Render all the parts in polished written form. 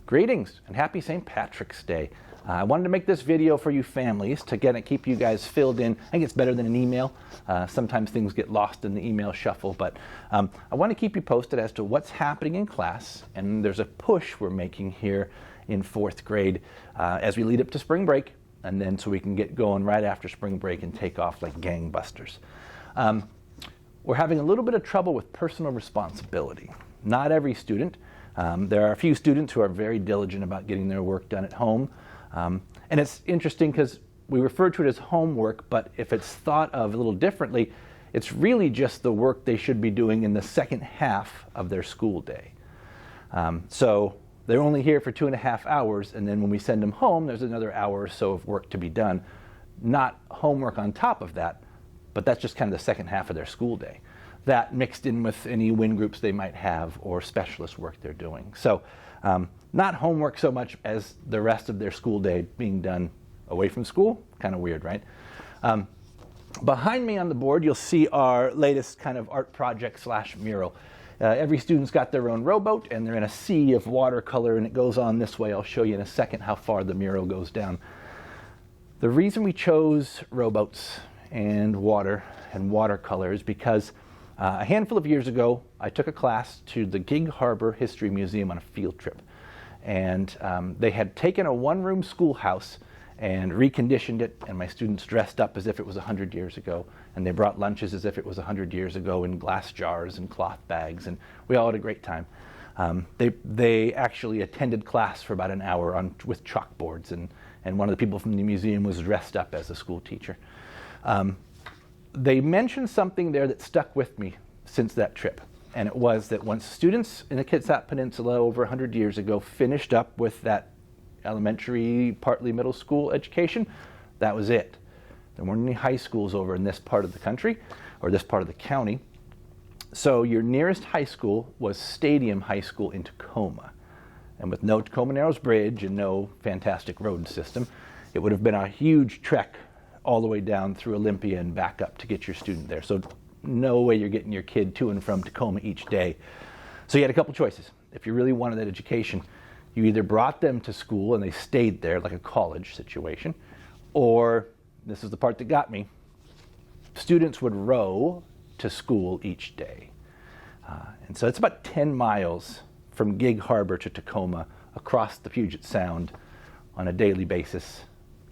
Greetings and happy St. Patrick's Day. I wanted to make this video for you families to keep you guys filled in. I think it's better than an email. Sometimes things get lost in the email shuffle, but I want to keep you posted as to what's happening in class, and there's a push we're making here in 4th grade as we lead up to spring break, and then so we can get going right after spring break and take off like gangbusters. We're having a little bit of trouble with personal responsibility. Not every student. There are a few students who are very diligent about getting their work done at home. And it's interesting because we refer to it as homework, but if it's thought of a little differently, it's really just the work they should be doing in the second half of their school day. So they're only here for 2.5 hours, and then when we send them home, there's another hour or so of work to be done. Not homework on top of that, but that's just kind of the second half of their school day. That mixed in with any WIN groups they might have or specialist work they're doing. So not homework so much as the rest of their school day being done away from school. Kind of weird, right? Behind me on the board, you'll see our latest kind of art project / mural. Every student's got their own rowboat, and they're in a sea of watercolor, and it goes on this way. I'll show you in a second how far the mural goes down. The reason we chose rowboats and watercolor is because a handful of years ago, I took a class to the Gig Harbor History Museum on a field trip. And they had taken a one-room schoolhouse and reconditioned it, and my students dressed up as if it was 100 years ago. And they brought lunches as if it was 100 years ago in glass jars and cloth bags, and we all had a great time. They actually attended class for about an hour with chalkboards, and one of the people from the museum was dressed up as a school teacher. They mentioned something there that stuck with me since that trip, and it was that once students in the Kitsap Peninsula over 100 years ago finished up with that elementary, partly middle school education, that was it. There weren't any high schools over in this part of the country, or this part of the county. So your nearest high school was Stadium High School in Tacoma. And with no Tacoma Narrows Bridge and no fantastic road system, it would have been a huge trek all the way down through Olympia and back up to get your student there. So no way you're getting your kid to and from Tacoma each day. So you had a couple choices. If you really wanted that education, you either brought them to school and they stayed there like a college situation, or, this is the part that got me, students would row to school each day. And so it's about 10 miles from Gig Harbor to Tacoma across the Puget Sound on a daily basis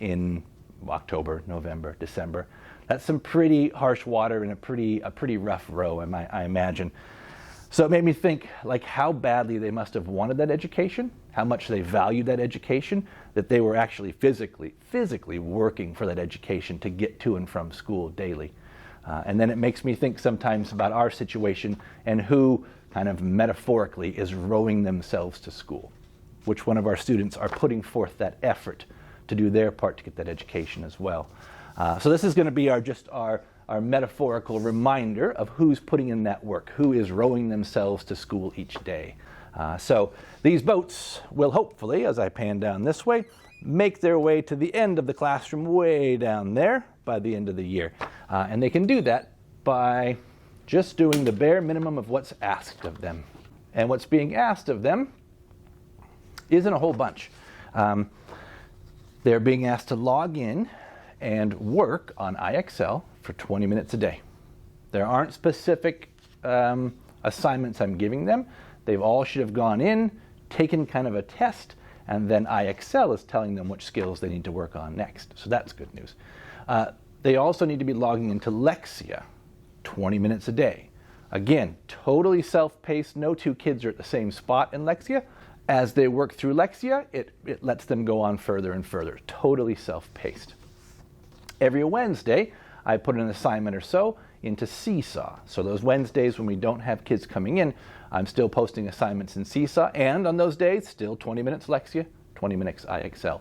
in October, November, December. That's some pretty harsh water and a pretty rough row, I imagine. So it made me think like how badly they must have wanted that education, how much they valued that education, that they were actually physically working for that education to get to and from school daily. And then it makes me think sometimes about our situation and who kind of metaphorically is rowing themselves to school. Which one of our students are putting forth that effort to do their part to get that education as well. So this is going to be our metaphorical reminder of who's putting in that work, who is rowing themselves to school each day. So these boats will hopefully, as I pan down this way, make their way to the end of the classroom way down there by the end of the year. And they can do that by just doing the bare minimum of what's asked of them. And what's being asked of them isn't a whole bunch. They're being asked to log in and work on IXL for 20 minutes a day. There aren't specific assignments I'm giving them. They all should have gone in, taken kind of a test, and then IXL is telling them which skills they need to work on next. So that's good news. They also need to be logging into Lexia 20 minutes a day. Again, totally self-paced. No two kids are at the same spot in Lexia. As they work through Lexia, it lets them go on further and further, totally self-paced. Every Wednesday, I put an assignment or so into Seesaw. So those Wednesdays when we don't have kids coming in, I'm still posting assignments in Seesaw, and on those days, still 20 minutes Lexia, 20 minutes IXL.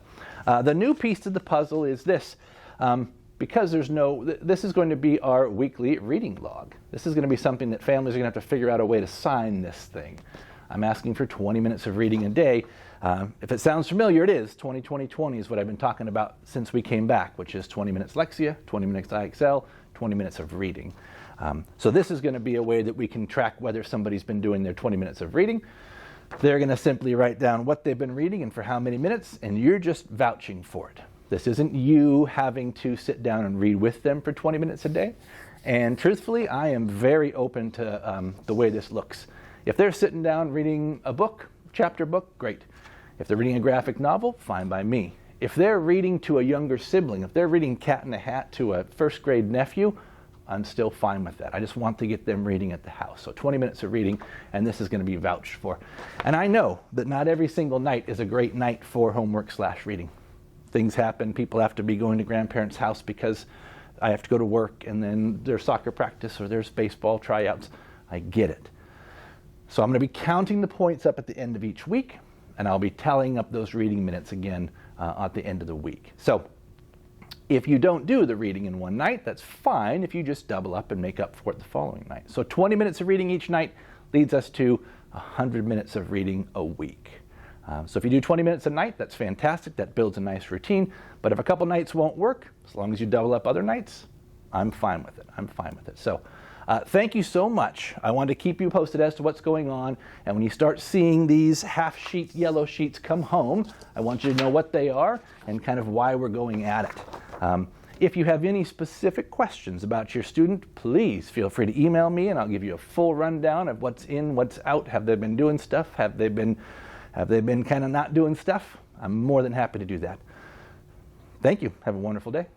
The new piece to the puzzle is this. Because this is going to be our weekly reading log. This is going to be something that families are going to have to figure out a way to sign this thing. I'm asking for 20 minutes of reading a day. If it sounds familiar, it is. 20-20-20 is what I've been talking about since we came back, which is 20 minutes Lexia, 20 minutes IXL, 20 minutes of reading. So this is going to be a way that we can track whether somebody's been doing their 20 minutes of reading. They're going to simply write down what they've been reading and for how many minutes, and you're just vouching for it. This isn't you having to sit down and read with them for 20 minutes a day. And truthfully, I am very open to the way this looks. If they're sitting down reading a book, chapter book, great. If they're reading a graphic novel, fine by me. If they're reading to a younger sibling, if they're reading Cat in the Hat to a first grade nephew, I'm still fine with that. I just want to get them reading at the house. So 20 minutes of reading, and this is going to be vouched for. And I know that not every single night is a great night for homework/reading. Things happen. People have to be going to grandparents' house because I have to go to work, and then there's soccer practice or there's baseball tryouts. I get it. So I'm going to be counting the points up at the end of each week, and I'll be tallying up those reading minutes again at the end of the week. So if you don't do the reading in one night, that's fine if you just double up and make up for it the following night. So 20 minutes of reading each night leads us to 100 minutes of reading a week. So if you do 20 minutes a night, that's fantastic. That builds a nice routine. But if a couple nights won't work, as long as you double up other nights, I'm fine with it. I'm fine with it. So thank you so much. I want to keep you posted as to what's going on. And when you start seeing these half sheets, yellow sheets come home, I want you to know what they are and kind of why we're going at it. If you have any specific questions about your student, please feel free to email me and I'll give you a full rundown of what's in, what's out. Have they been doing stuff? Have they been kind of not doing stuff? I'm more than happy to do that. Thank you. Have a wonderful day.